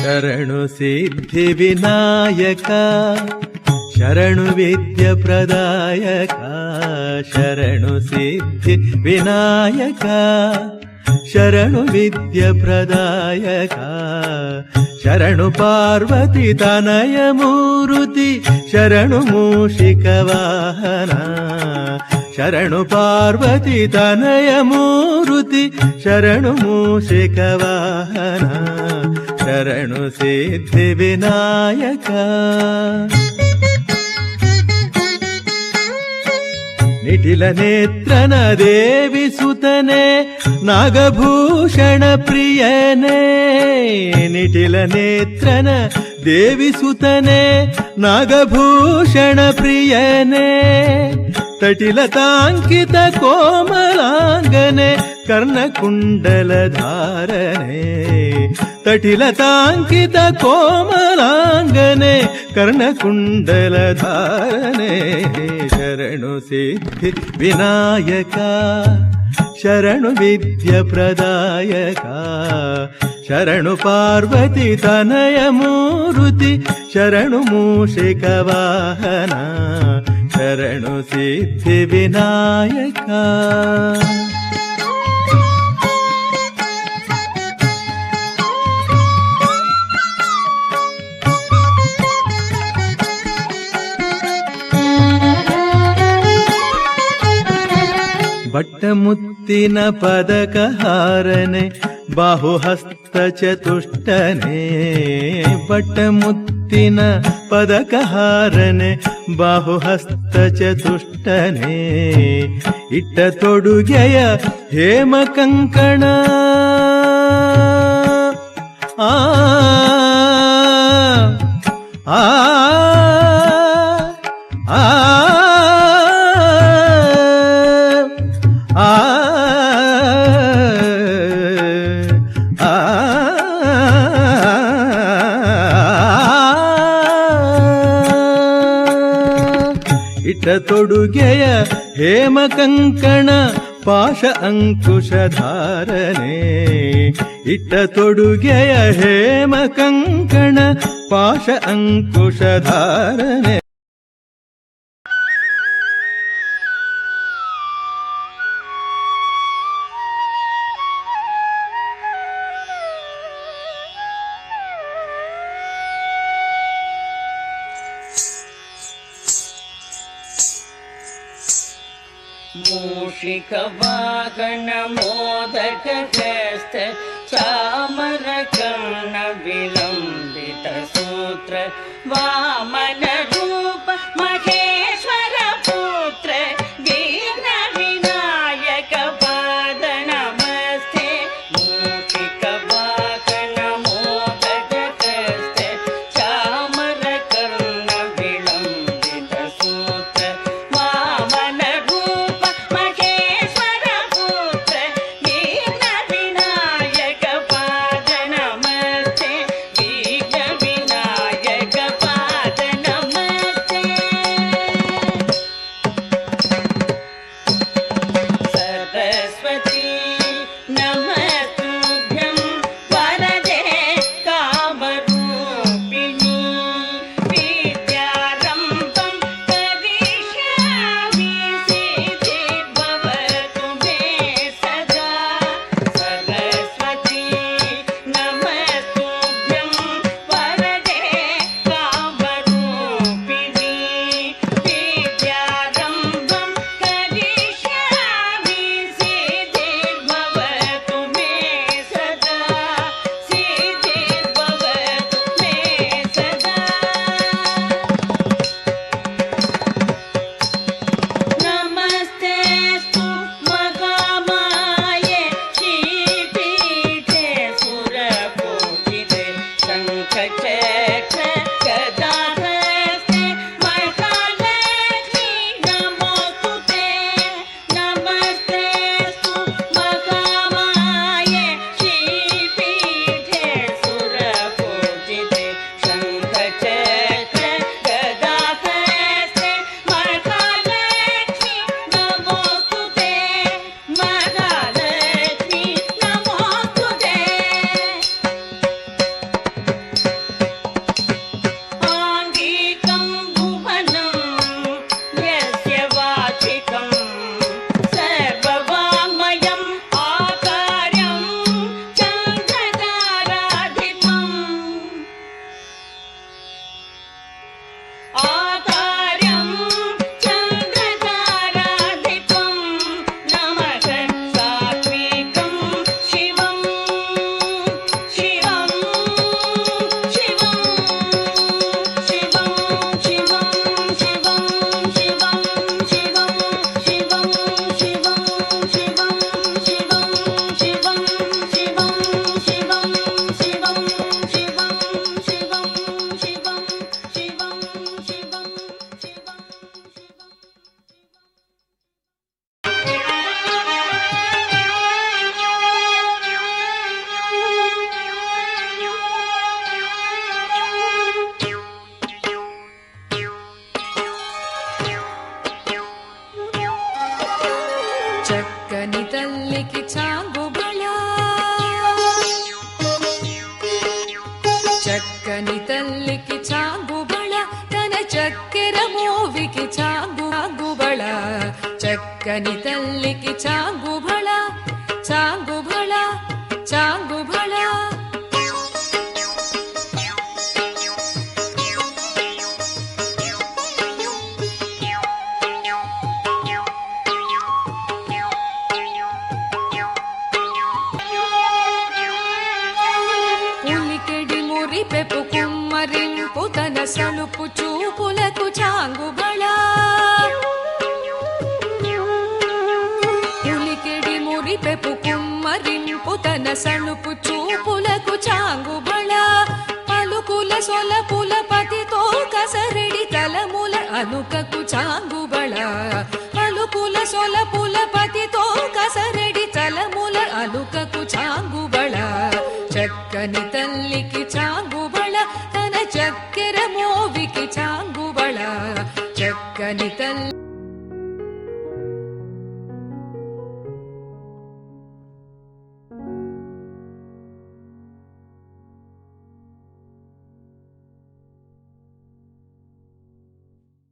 ಶರಣು ಸಿದ್ಧಿ ವಿನಾಯಕ ಶರಣು ವಿದ್ಯ ಪ್ರದಾಯಕ ಶರಣು ಸಿದ್ಧಿ ವಿನಾಯಕ ಶರಣು ವಿದ್ಯ ಪ್ರದಾಯಕ ಶರಣು ಪಾರ್ವತಿ ತನಯ ಮೂರುತಿ ಶರಣು ಮೂಷಿಕ ವಾಹನ ಶರಣು ಪಾರ್ವತಿ ತನಯ ಮೂರುತಿ ಶರಣು ಮೂಷಿಕ ವಾಹನ ಶರಣು ಸಿದ್ಧಿ ವಿನಾಯಕ ನಿಟಿಲ ನೇತ್ರನ ದೇವಿ ಸುತನೆ ನಾಗಭೂಷಣ ಪ್ರಿಯನೇ ನಿಟಿಲ ನೇತ್ರನ ದೇವಿ ಸುತನೆ ನಾಗಭೂಷಣ ಪ್ರಿಯನೇ ತಟಿಲತಾಂಕಿತ ಕೋಮಲಾಂಗನೆ ಕರ್ಣಕುಂಡಲ ಧಾರನೆ ತಟಿಲತಾಂಕಿತ ಕೋಮಲಾಂಗನೆ ಕರ್ಣಕುಂಡಲ ಧಾರನೆ ಶರಣು ಸಿದ್ಧಿ ವಿನಾಯಕ ಶರಣು ವಿದ್ಯ ಪ್ರದಾಯಕ ಶರಣು ಪಾರ್ವತಿ ತನಯ ಮೂರುತಿ ಶರಣು ಮೂಷಿಕ ವಾಹನ ಶರಣು ಸಿದ್ಧಿ ವಿನಾಯಕ ಬಟ್ಟಮುತ್ತಿನ ಪದಕ ಹಾರನೆ ಬಾಹುಹಸ್ತ ಚತುಷ್ಟನೆ ಬಟ್ಟಮುತ್ತಿನ ಪದಕ ಹಾರನೆ ಬಾಹುಹಸ್ತ ಚತುಷ್ಟನೆ ಇಟ್ಟ ತೊಡುಗೆಯ ಹೇಮ ಕಂಕಣ ಆ ಆ ಆ ಇಟ್ಟ ತೊಡುಗೆಯ ಹೇಮ ಕಂಕಣ ಪಾಶ ಅಂಕುಶ ಧಾರನೆ ಇಟ್ಟ ತೊಡುಗೆಯ ಹೇಮ ಕಂಕಣ ಪಾಶ ಅಂಕುಶ ಧಾರನೆ ಮೂಷಿಕ ವಾಹನ ಮೋದಕ ಹಸ್ತ ಚಾಮರ ಕರ್ಣ ವಿಲಂಬಿತ ಸೂತ್ರ ವಾಮನ ರೂಪ ಮಹೇಶ್ವರ ಪುತ್ರ ವೀರ ವಿನಾಯಕ ಪಾದ ನಮಸ್ತೆ ಮೂಷಿಕ ವಾಹನ ಮೋದಕ ಹಸ್ತ ಚಾಮರ ಕರ್ಣ ವಿಲಂಬಿತ ಸೂತ್ರ ವಾಮನ చక్కని తల్లికి చాంగుబళ తన చక్కెర మోవికి చాంగుబళ చక్కని తల్లికి చాంగుబళ చాంగుబళ చాంగుబళ పెపు కుమ్మరింపు తన సలుపు చూపులకు చాంగుబళ ఉలికెడి మురి పెపు కుమ్మరింపు తన సలుపు చూపులకు చాంగుబళ